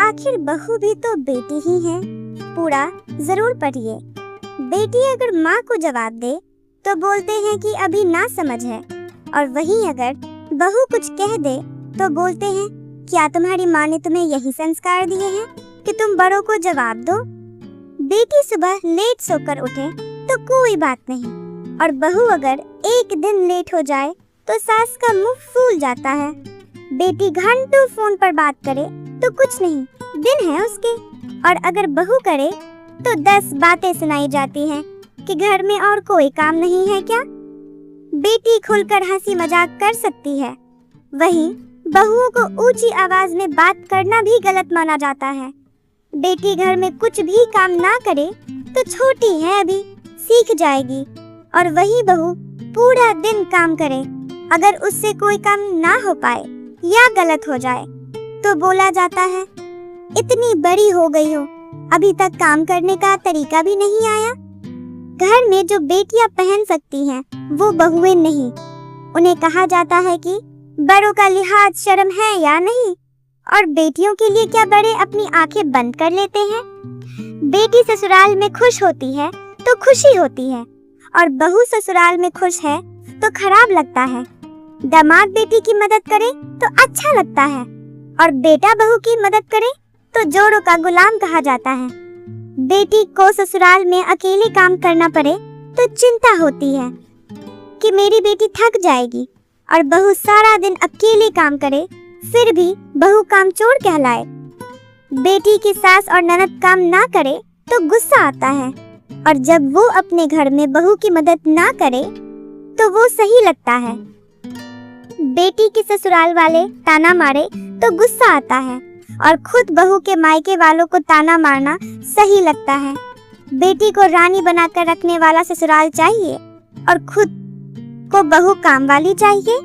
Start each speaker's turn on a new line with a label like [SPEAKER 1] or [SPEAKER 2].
[SPEAKER 1] आखिर बहू भी तो बेटी ही है। पूरा जरूर पढ़िए। बेटी अगर माँ को जवाब दे तो बोलते हैं कि अभी ना समझ है, और वहीं अगर बहू कुछ कह दे तो बोलते हैं क्या तुम्हारी माँ ने तुम्हें यही संस्कार दिए हैं कि तुम बड़ों को जवाब दो। बेटी सुबह लेट सोकर उठे तो कोई बात नहीं, और बहू अगर एक दिन लेट हो जाए तो सास का मुंह फूल जाता है। बेटी घंटों फोन पर बात करे तो कुछ नहीं, दिन है उसके, और अगर बहू करे तो 10 बातें सुनाई जाती हैं कि घर में और कोई काम नहीं है क्या। बेटी खुलकर हंसी मजाक कर सकती है, वहीं बहुओं को ऊंची आवाज में बात करना भी गलत माना जाता है। बेटी घर में कुछ भी काम ना करे तो छोटी है अभी, सीख जाएगी, और वही बहू पूरा दिन काम करे, अगर उससे कोई काम ना हो पाए या गलत हो जाए तो बोला जाता है इतनी बड़ी हो गई हो, अभी तक काम करने का तरीका भी नहीं आया। घर में जो बेटियां पहन सकती हैं वो बहुएं नहीं। उन्हें कहा जाता है कि बड़ों का लिहाज शर्म है या नहीं, और बेटियों के लिए क्या बड़े अपनी आंखें बंद कर लेते हैं। बेटी ससुराल में खुश होती है तो खुशी होती है, और बहू ससुराल में खुश है तो खराब लगता है। दामाद बेटी की मदद करे तो अच्छा लगता है, और बेटा बहू की मदद करे तो जोड़ों का गुलाम कहा जाता है। बेटी को ससुराल में अकेले काम करना पड़े तो चिंता होती है कि मेरी बेटी थक जाएगी, और बहू सारा दिन अकेले काम करे फिर भी बहू कामचोर कहलाए। बेटी की सास और ननद काम ना करे तो गुस्सा आता है, और जब वो अपने घर में बहू की मदद ना करे तो वो सही लगता है। बेटी के ससुराल वाले ताना मारे तो गुस्सा आता है, और खुद बहू के मायके वालों को ताना मारना सही लगता है। बेटी को रानी बनाकर रखने वाला ससुराल चाहिए, और खुद को बहू काम वाली चाहिए।